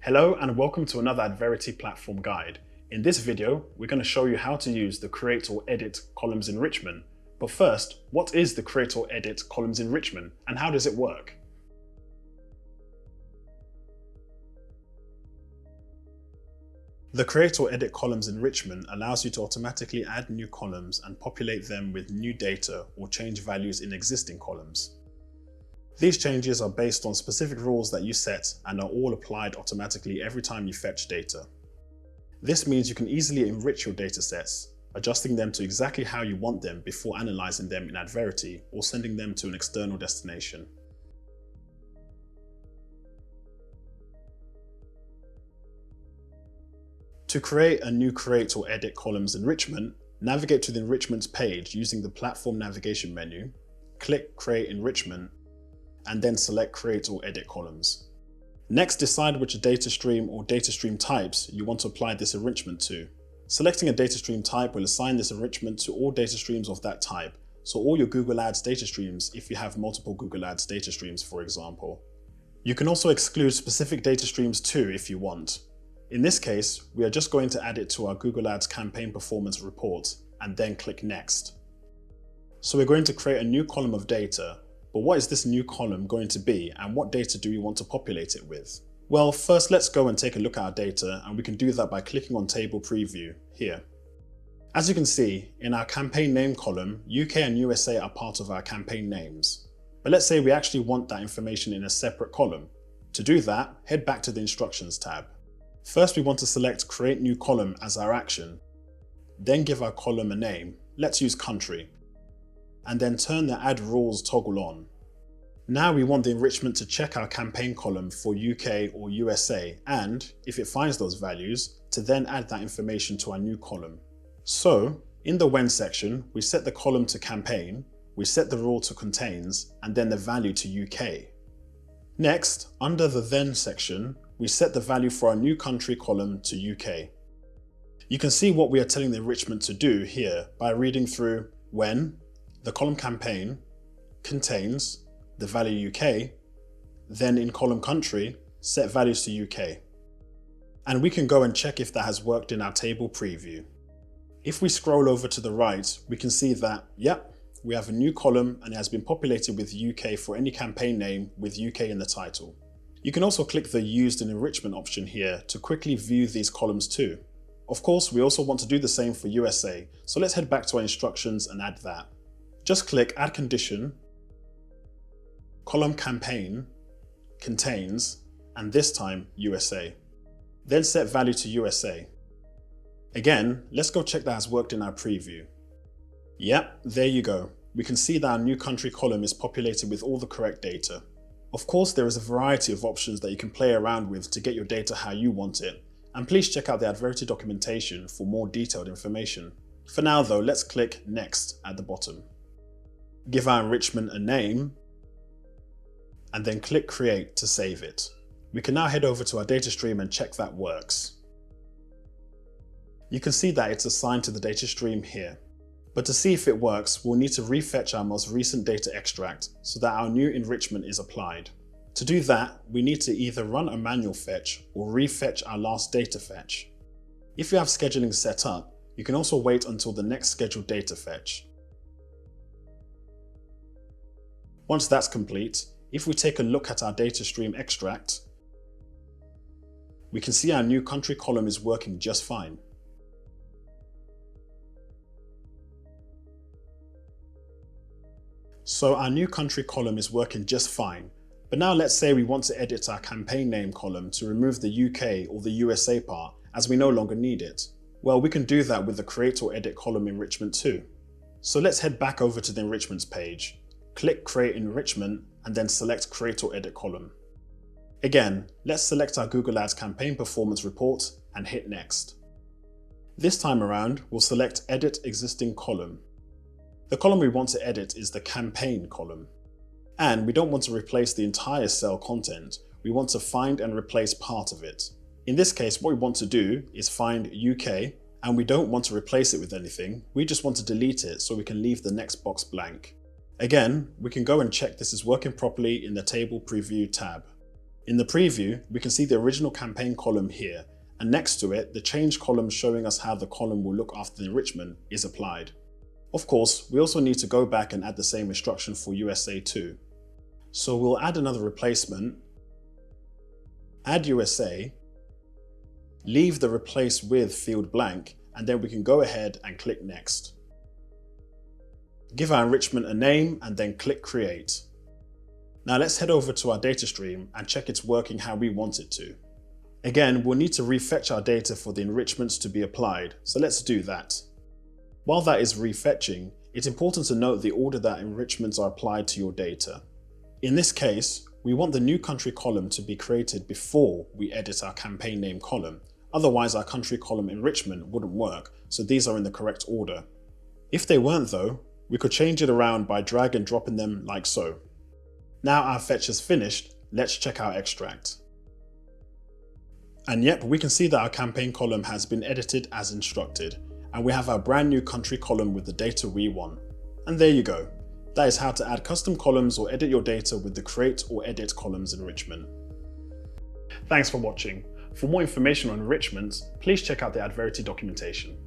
Hello and welcome to another Adverity Platform guide. In this video, we're going to show you how to use the create or edit columns enrichment. But first, what is the create or edit columns enrichment and how does it work? The create or edit columns enrichment allows you to automatically add new columns and populate them with new data or change values in existing columns. These changes are based on specific rules that you set and are all applied automatically every time you fetch data. This means you can easily enrich your datasets, adjusting them to exactly how you want them before analyzing them in Adverity or sending them to an external destination. To create a new create or edit columns enrichment, navigate to the enrichments page using the platform navigation menu, click Create Enrichment, and then select Create or Edit Columns. Next, decide which data stream or data stream types you want to apply this enrichment to. Selecting a data stream type will assign this enrichment to all data streams of that type, so all your Google Ads data streams if you have multiple Google Ads data streams, for example. You can also exclude specific data streams too if you want. In this case, we are just going to add it to our Google Ads campaign performance report and then click Next. So we're going to create a new column of data. But what is this new column going to be and what data do we want to populate it with? Well, first let's go and take a look at our data, and we can do that by clicking on Table Preview here. As you can see, in our campaign name column, UK and USA are part of our campaign names. But let's say we actually want that information in a separate column. To do that, head back to the Instructions tab. First we want to select Create New Column as our action, then give our column a name, let's use Country, and then turn the Add Rules toggle on. Now we want the enrichment to check our campaign column for UK or USA and, if it finds those values, to then add that information to our new column. So, in the When section, we set the column to Campaign, we set the rule to Contains, and then the value to UK. Next, under the Then section, we set the value for our new country column to UK. You can see what we are telling the enrichment to do here by reading through When, the column Campaign, Contains, the value UK, then in column Country, set values to UK. And we can go and check if that has worked in our table preview. If we scroll over to the right, we can see that, yep, we have a new column and it has been populated with UK for any campaign name with UK in the title. You can also click the Used in Enrichment option here to quickly view these columns too. Of course, we also want to do the same for USA, so let's head back to our instructions and add that. Just click Add Condition, column Campaign, Contains, and this time USA. Then set value to USA. Again, let's go check that has worked in our preview. Yep, there you go. We can see that our new country column is populated with all the correct data. Of course, there is a variety of options that you can play around with to get your data how you want it, and please check out the Adverity documentation for more detailed information. For now though, let's click Next at the bottom. Give our enrichment a name, and then click Create to save it. We can now head over to our data stream and check that works. You can see that it's assigned to the data stream here. But to see if it works, we'll need to refetch our most recent data extract so that our new enrichment is applied. To do that, we need to either run a manual fetch or refetch our last data fetch. If you have scheduling set up, you can also wait until the next scheduled data fetch. Once that's complete, if we take a look at our data stream extract, we can see our new country column is working just fine. So our new country column is working just fine, but now let's say we want to edit our campaign name column to remove the UK or the USA part as we no longer need it. Well, we can do that with the Create or Edit Column enrichment too. So let's head back over to the enrichments page. Click Create Enrichment and then select Create or Edit Column. Again, let's select our Google Ads campaign performance report and hit Next. This time around, we'll select Edit Existing Column. The column we want to edit is the Campaign column. And we don't want to replace the entire cell content, we want to find and replace part of it. In this case, what we want to do is find UK, and we don't want to replace it with anything, we just want to delete it so we can leave the next box blank. Again, we can go and check this is working properly in the Table Preview tab. In the preview, we can see the original campaign column here, and next to it, the change column showing us how the column will look after the enrichment is applied. Of course, we also need to go back and add the same instruction for USA too. So we'll add another replacement, add USA, leave the replace with field blank, and then we can go ahead and click next. Give our enrichment a name and then click create. Now let's head over to our data stream and check it's working how we want it to. Again, we'll need to refetch our data for the enrichments to be applied, so let's do that. While that is refetching, it's important to note the order that enrichments are applied to your data. In this case, we want the new country column to be created before we edit our campaign name column. Otherwise, our country column enrichment wouldn't work, so these are in the correct order. If they weren't though, we could change it around by drag and dropping them like so. Now our fetch is finished, let's check our extract. And yep, we can see that our campaign column has been edited as instructed, and we have our brand new country column with the data we want. And there you go. That is how to add custom columns or edit your data with the create or edit columns enrichment. Thanks for watching. For more information on enrichments, please check out the Adverity documentation.